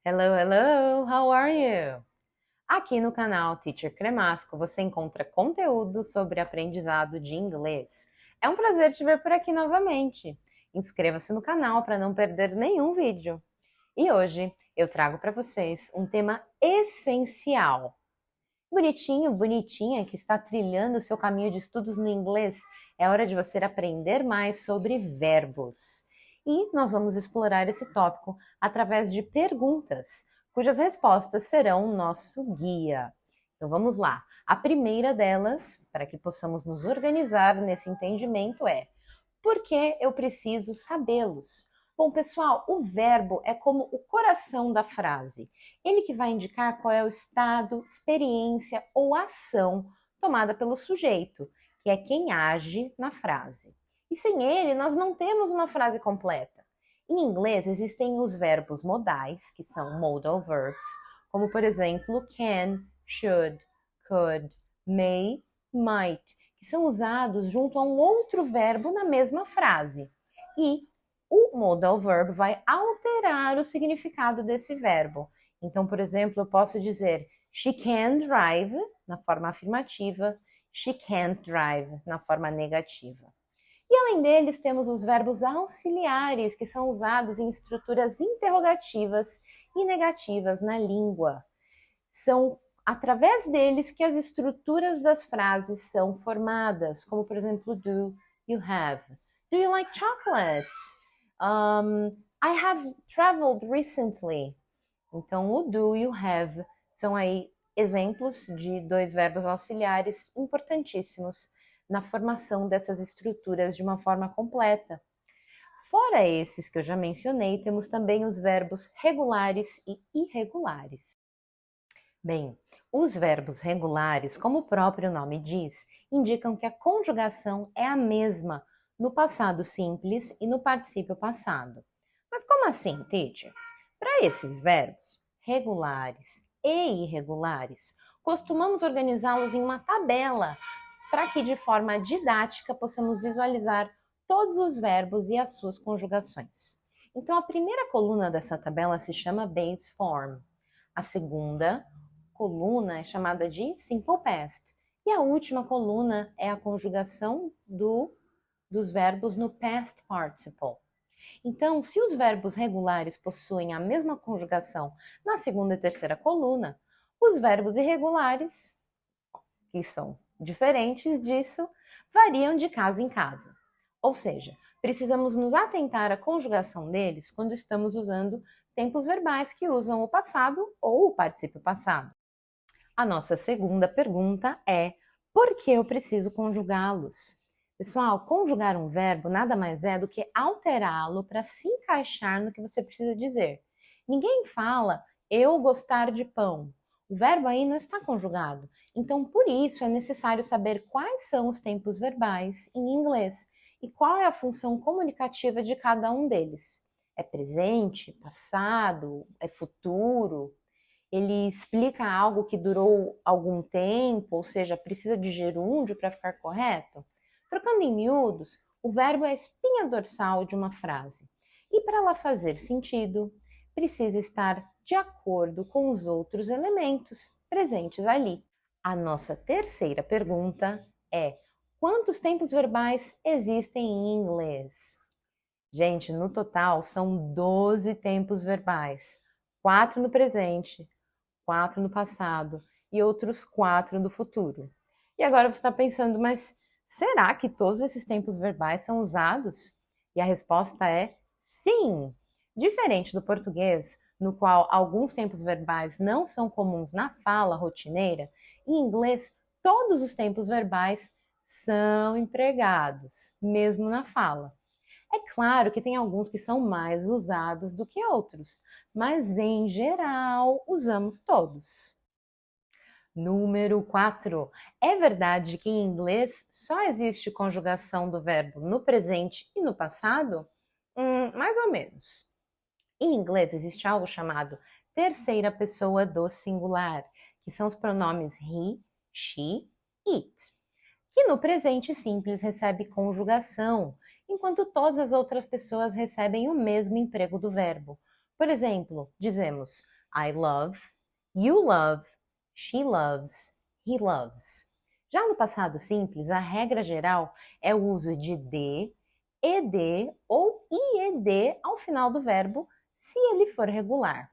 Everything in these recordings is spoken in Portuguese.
Hello, hello, how are you? Aqui no canal Teacher Cremasco você encontra conteúdo sobre aprendizado de inglês. É um prazer te ver por aqui novamente. Inscreva-se no canal para não perder nenhum vídeo. E hoje eu trago para vocês um tema essencial. Bonitinho, bonitinha que está trilhando seu caminho de estudos no inglês, é hora de você aprender mais sobre verbos. E nós vamos explorar esse tópico através de perguntas, cujas respostas serão o nosso guia. Então vamos lá. A primeira delas, para que possamos nos organizar nesse entendimento, é: por que eu preciso sabê-los? Bom, pessoal, o verbo é como o coração da frase. Ele que vai indicar qual é o estado, experiência ou ação tomada pelo sujeito, que é quem age na frase. E sem ele, nós não temos uma frase completa. Em inglês, existem os verbos modais, que são modal verbs, como por exemplo can, should, could, may, might, que são usados junto a um outro verbo na mesma frase. E o modal verb vai alterar o significado desse verbo. Então, por exemplo, eu posso dizer she can drive na forma afirmativa, she can't drive na forma negativa. E além deles, temos os verbos auxiliares, que são usados em estruturas interrogativas e negativas na língua. São através deles que as estruturas das frases são formadas, como por exemplo, do you have? Do you like chocolate? I have traveled recently. Então, o do e o have são aí exemplos de dois verbos auxiliares importantíssimos na formação dessas estruturas de uma forma completa. Fora esses que eu já mencionei, temos também os verbos regulares e irregulares. Bem, os verbos regulares, como o próprio nome diz, indicam que a conjugação é a mesma no passado simples e no particípio passado. Mas como assim, teacher? Para esses verbos, regulares e irregulares, costumamos organizá-los em uma tabela para que de forma didática possamos visualizar todos os verbos e as suas conjugações. Então, a primeira coluna dessa tabela se chama base form. A segunda coluna é chamada de simple past. E a última coluna é a conjugação dos verbos no past participle. Então, se os verbos regulares possuem a mesma conjugação na segunda e terceira coluna, os verbos irregulares, que são diferentes disso, variam de caso em caso. Ou seja, precisamos nos atentar à conjugação deles quando estamos usando tempos verbais que usam o passado ou o particípio passado. A nossa segunda pergunta é: por que eu preciso conjugá-los? Pessoal, conjugar um verbo nada mais é do que alterá-lo para se encaixar no que você precisa dizer. Ninguém fala eu gostar de pão. O verbo aí não está conjugado. Então, por isso, é necessário saber quais são os tempos verbais em inglês e qual é a função comunicativa de cada um deles. É presente, passado, é futuro? Ele explica algo que durou algum tempo, ou seja, precisa de gerúndio para ficar correto? Trocando em miúdos, o verbo é a espinha dorsal de uma frase. E para ela fazer sentido, precisa estar de acordo com os outros elementos presentes ali. A nossa terceira pergunta é: quantos tempos verbais existem em inglês? Gente, no total são 12 tempos verbais. 4 no presente, 4 no passado e outros 4 no futuro. E agora você está pensando, mas será que todos esses tempos verbais são usados? E a resposta é sim! Diferente do português, no qual alguns tempos verbais não são comuns na fala rotineira, em inglês todos os tempos verbais são empregados, mesmo na fala. É claro que tem alguns que são mais usados do que outros, mas em geral usamos todos. Número 4. É verdade que em inglês só existe conjugação do verbo no presente e no passado? Mais ou menos. Em inglês existe algo chamado terceira pessoa do singular, que são os pronomes he, she, it, que no presente simples recebe conjugação, enquanto todas as outras pessoas recebem o mesmo emprego do verbo. Por exemplo, dizemos I love, you love, she loves, he loves. Já no passado simples, a regra geral é o uso de de, ed ou ied ao final do verbo, se ele for regular.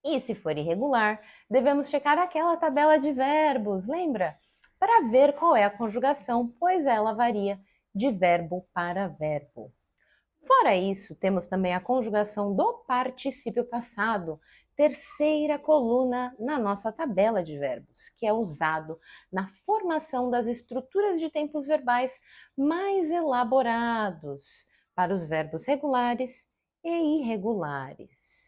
E se for irregular, devemos checar aquela tabela de verbos, lembra? Para ver qual é a conjugação, pois ela varia de verbo para verbo. Fora isso, temos também a conjugação do particípio passado, terceira coluna na nossa tabela de verbos, que é usado na formação das estruturas de tempos verbais mais elaborados para os verbos regulares e irregulares.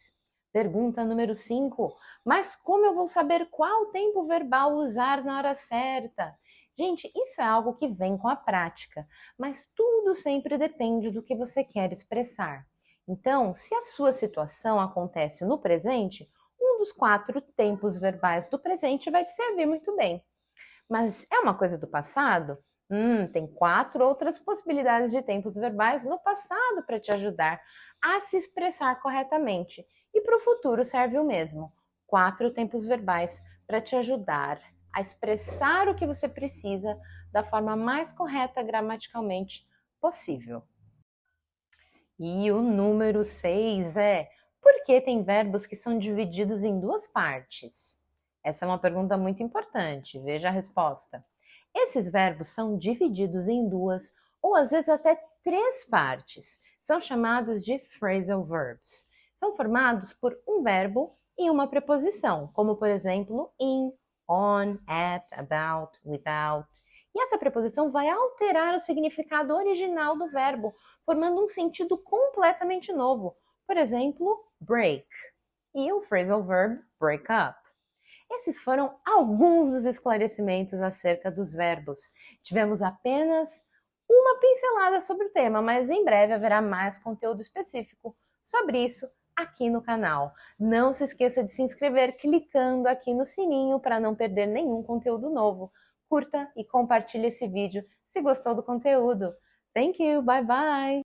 Pergunta número 5. Mas como eu vou saber qual tempo verbal usar na hora certa? Gente, isso é algo que vem com a prática, mas tudo sempre depende do que você quer expressar. Então, se a sua situação acontece no presente, um dos 4 tempos verbais do presente vai te servir muito bem. Mas é uma coisa do passado? Tem 4 outras possibilidades de tempos verbais no passado para te ajudar a se expressar corretamente. E para o futuro serve o mesmo. 4 tempos verbais para te ajudar a expressar o que você precisa da forma mais correta gramaticalmente possível. E o número 6 é: por que tem verbos que são divididos em 2 partes? Essa é uma pergunta muito importante. Veja a resposta. Esses verbos são divididos em 2 ou às vezes até 3 partes. São chamados de phrasal verbs. São formados por um verbo e uma preposição, como por exemplo in, on, at, about, without. E essa preposição vai alterar o significado original do verbo, formando um sentido completamente novo. Por exemplo, break. E o phrasal verb break up. Esses foram alguns dos esclarecimentos acerca dos verbos. Tivemos apenas uma pincelada sobre o tema, mas em breve haverá mais conteúdo específico sobre isso aqui no canal. Não se esqueça de se inscrever clicando aqui no sininho para não perder nenhum conteúdo novo. Curta e compartilhe esse vídeo se gostou do conteúdo. Thank you, bye bye!